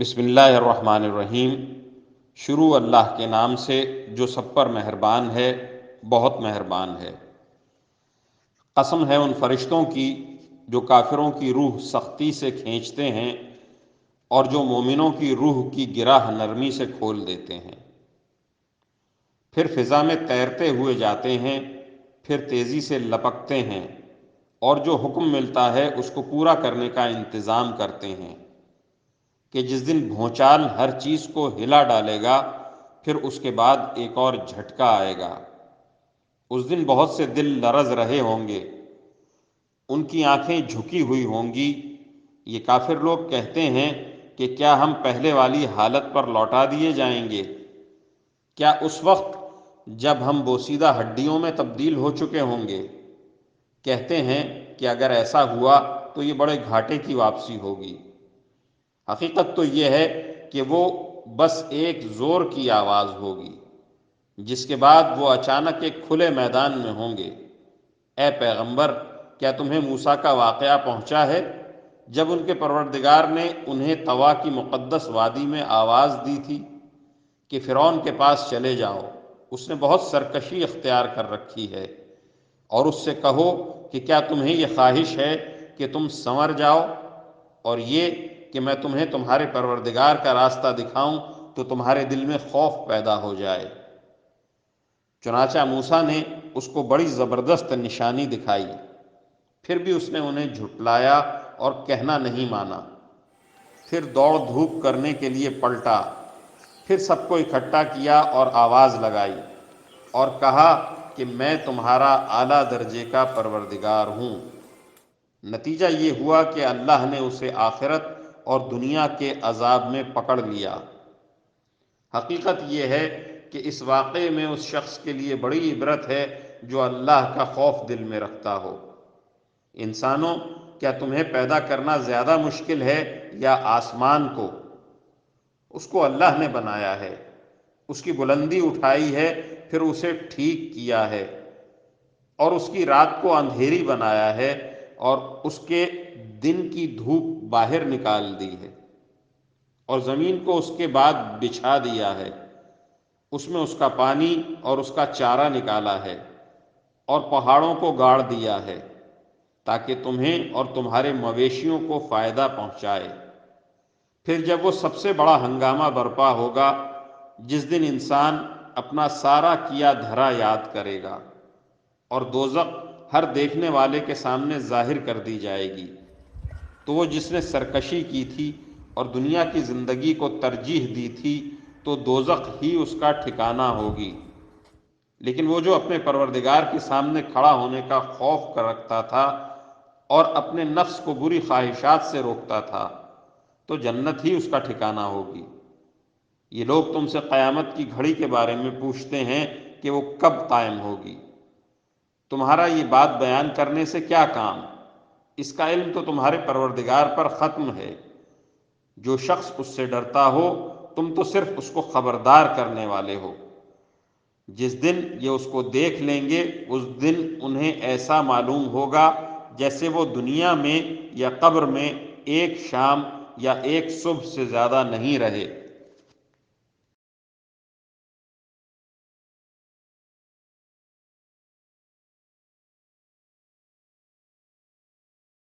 بسم اللہ الرحمن الرحیم۔ شروع اللہ کے نام سے جو سب پر مہربان ہے، بہت مہربان ہے۔ قسم ہے ان فرشتوں کی جو کافروں کی روح سختی سے کھینچتے ہیں اور جو مومنوں کی روح کی گرہ نرمی سے کھول دیتے ہیں۔ پھر فضا میں تیرتے ہوئے جاتے ہیں، پھر تیزی سے لپکتے ہیں، اور جو حکم ملتا ہے اس کو پورا کرنے کا انتظام کرتے ہیں کہ جس دن بھونچال ہر چیز کو ہلا ڈالے گا، پھر اس کے بعد ایک اور جھٹکا آئے گا۔ اس دن بہت سے دل لرز رہے ہوں گے، ان کی آنکھیں جھکی ہوئی ہوں گی۔ یہ کافر لوگ کہتے ہیں کہ کیا ہم پہلے والی حالت پر لوٹا دیے جائیں گے؟ کیا اس وقت جب ہم بوسیدہ ہڈیوں میں تبدیل ہو چکے ہوں گے؟ کہتے ہیں کہ اگر ایسا ہوا تو یہ بڑے گھاٹے کی واپسی ہوگی۔ حقیقت تو یہ ہے کہ وہ بس ایک زور کی آواز ہوگی، جس کے بعد وہ اچانک ایک کھلے میدان میں ہوں گے۔ اے پیغمبر، کیا تمہیں موسیٰ کا واقعہ پہنچا ہے جب ان کے پروردگار نے انہیں طوا کی مقدس وادی میں آواز دی تھی کہ فرعون کے پاس چلے جاؤ، اس نے بہت سرکشی اختیار کر رکھی ہے، اور اس سے کہو کہ کیا تمہیں یہ خواہش ہے کہ تم سنور جاؤ، اور یہ کہ میں تمہیں تمہارے پروردگار کا راستہ دکھاؤں تو تمہارے دل میں خوف پیدا ہو جائے۔ چنانچہ موسیٰ نے اس کو بڑی زبردست نشانی دکھائی، پھر بھی اس نے انہیں جھٹلایا اور کہنا نہیں مانا۔ پھر دوڑ دھوپ کرنے کے لیے پلٹا، پھر سب کو اکٹھا کیا اور آواز لگائی اور کہا کہ میں تمہارا اعلیٰ درجے کا پروردگار ہوں۔ نتیجہ یہ ہوا کہ اللہ نے اسے آخرت اور دنیا کے عذاب میں پکڑ لیا۔ حقیقت یہ ہے کہ اس واقعے میں اس شخص کے لیے بڑی عبرت ہے جو اللہ کا خوف دل میں رکھتا ہو۔ انسانوں، کیا تمہیں پیدا کرنا زیادہ مشکل ہے یا آسمان کو؟ اس کو اللہ نے بنایا ہے، اس کی بلندی اٹھائی ہے، پھر اسے ٹھیک کیا ہے، اور اس کی رات کو اندھیری بنایا ہے اور اس کے دن کی دھوپ باہر نکال دی ہے، اور زمین کو اس کے بعد بچھا دیا ہے، اس میں اس کا پانی اور اس کا چارہ نکالا ہے، اور پہاڑوں کو گاڑ دیا ہے تاکہ تمہیں اور تمہارے مویشیوں کو فائدہ پہنچائے۔ پھر جب وہ سب سے بڑا ہنگامہ برپا ہوگا، جس دن انسان اپنا سارا کیا دھرا یاد کرے گا، اور دوزخ ہر دیکھنے والے کے سامنے ظاہر کر دی جائے گی، تو وہ جس نے سرکشی کی تھی اور دنیا کی زندگی کو ترجیح دی تھی، تو دوزخ ہی اس کا ٹھکانہ ہوگی۔ لیکن وہ جو اپنے پروردگار کے سامنے کھڑا ہونے کا خوف کر رکھتا تھا اور اپنے نفس کو بری خواہشات سے روکتا تھا، تو جنت ہی اس کا ٹھکانہ ہوگی۔ یہ لوگ تم سے قیامت کی گھڑی کے بارے میں پوچھتے ہیں کہ وہ کب قائم ہوگی۔ تمہارا یہ بات بیان کرنے سے کیا کام؟ اس کا علم تو تمہارے پروردگار پر ختم ہے۔ جو شخص اس سے ڈرتا ہو، تم تو صرف اس کو خبردار کرنے والے ہو۔ جس دن یہ اس کو دیکھ لیں گے، اس دن انہیں ایسا معلوم ہوگا جیسے وہ دنیا میں یا قبر میں ایک شام یا ایک صبح سے زیادہ نہیں رہے۔